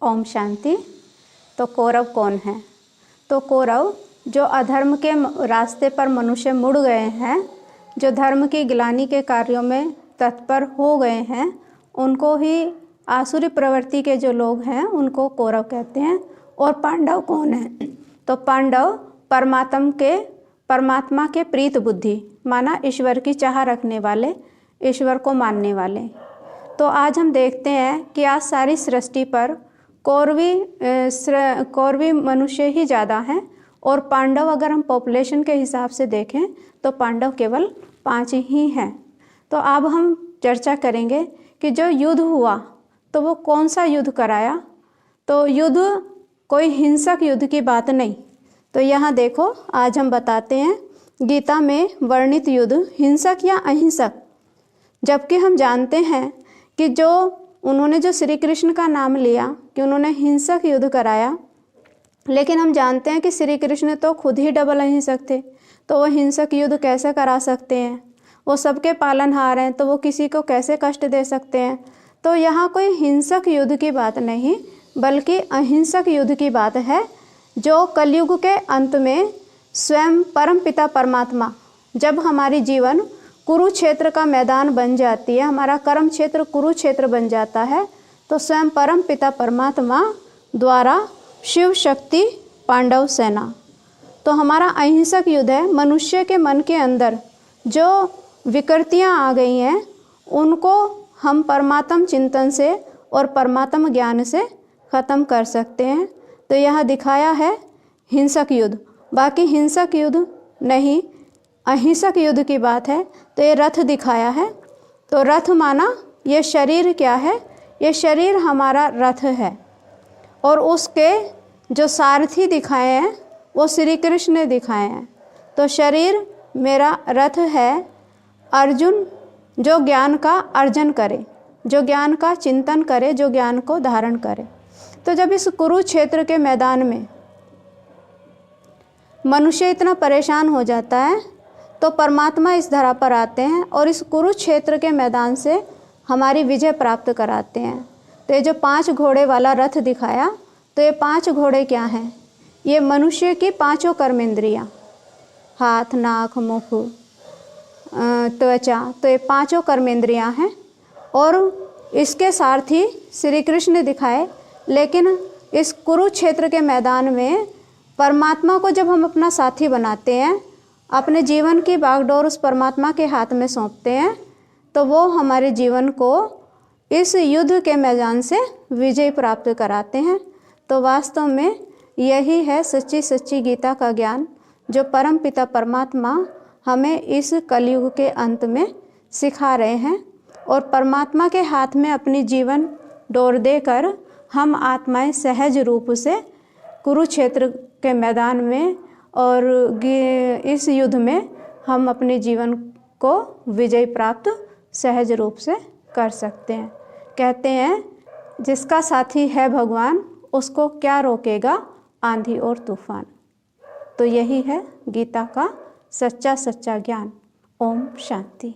ओम शांति। तो कौरव कौन है? तो कौरव जो अधर्म के रास्ते पर मनुष्य मुड़ गए हैं, जो धर्म की गिलानी के कार्यों में तत्पर हो गए हैं, उनको ही आसुरी प्रवृत्ति के जो लोग हैं उनको कौरव कहते हैं। और पांडव कौन है? तो पांडव परमात्मा के प्रीत बुद्धि, माना ईश्वर की चाह रखने वाले, ईश्वर को मानने वाले। तो आज हम देखते हैं कि आज सारी सृष्टि पर कौरवी मनुष्य ही ज़्यादा हैं और पांडव अगर हम पॉपुलेशन के हिसाब से देखें तो पांडव केवल 5 ही हैं। तो अब हम चर्चा करेंगे कि जो युद्ध हुआ तो वो कौन सा युद्ध कराया। तो युद्ध कोई हिंसक युद्ध की बात नहीं। तो यहाँ देखो, आज हम बताते हैं गीता में वर्णित युद्ध हिंसक या अहिंसक। जबकि हम जानते हैं कि उन्होंने जो श्री कृष्ण का नाम लिया कि उन्होंने हिंसक युद्ध कराया, लेकिन हम जानते हैं कि श्री कृष्ण तो खुद ही डबल अहिंसक थे। तो वो हिंसक युद्ध कैसे करा सकते हैं? वो सबके पालनहार हैं, तो वो किसी को कैसे कष्ट दे सकते हैं? तो यहाँ कोई हिंसक युद्ध की बात नहीं, बल्कि अहिंसक युद्ध की बात है, जो कलयुग के अंत में स्वयं परमपिता परमात्मा, जब हमारी जीवन कुरुक्षेत्र का मैदान बन जाती है, हमारा कर्म क्षेत्र कुरुक्षेत्र बन जाता है, तो स्वयं परमपिता परमात्मा द्वारा शिव शक्ति पांडव सेना। तो हमारा अहिंसक युद्ध है। मनुष्य के मन के अंदर जो विकृतियां आ गई हैं उनको हम परमात्म चिंतन से और परमात्म ज्ञान से ख़त्म कर सकते हैं। तो यह दिखाया है हिंसक युद्ध, बाकी हिंसक युद्ध नहीं, अहिंसक युद्ध की बात है। तो ये रथ दिखाया है। तो रथ माना ये शरीर क्या है? ये शरीर हमारा रथ है और उसके जो सारथी दिखाए हैं वो श्री कृष्ण ने दिखाए हैं। तो शरीर मेरा रथ है। अर्जुन जो ज्ञान का अर्जन करे, जो ज्ञान का चिंतन करे, जो ज्ञान को धारण करे। तो जब इस कुरुक्षेत्र के मैदान में मनुष्य इतना परेशान हो जाता है तो परमात्मा इस धरा पर आते हैं और इस कुरुक्षेत्र के मैदान से हमारी विजय प्राप्त कराते हैं। तो ये जो 5 घोड़े वाला रथ दिखाया, तो ये 5 घोड़े क्या हैं? ये मनुष्य की 5 कर्मेंद्रियाँ, हाथ, नाक, मुख, त्वचा, तो ये 5 कर्मेंद्रियाँ हैं और इसके सारथी श्री कृष्ण दिखाए। लेकिन इस कुरुक्षेत्र के मैदान में परमात्मा को जब हम अपना साथी बनाते हैं, अपने जीवन की बागडोर उस परमात्मा के हाथ में सौंपते हैं, तो वो हमारे जीवन को इस युद्ध के मैदान से विजय प्राप्त कराते हैं। तो वास्तव में यही है सच्ची गीता का ज्ञान, जो परम पिता परमात्मा हमें इस कलयुग के अंत में सिखा रहे हैं। और परमात्मा के हाथ में अपनी जीवन डोर देकर हम आत्माएं सहज रूप से कुरुक्षेत्र के मैदान में और इस युद्ध में हम अपने जीवन को विजय प्राप्त सहज रूप से कर सकते हैं। कहते हैं जिसका साथी है भगवान, उसको क्या रोकेगा आंधी और तूफान। तो यही है गीता का सच्चा ज्ञान। ओम शांति।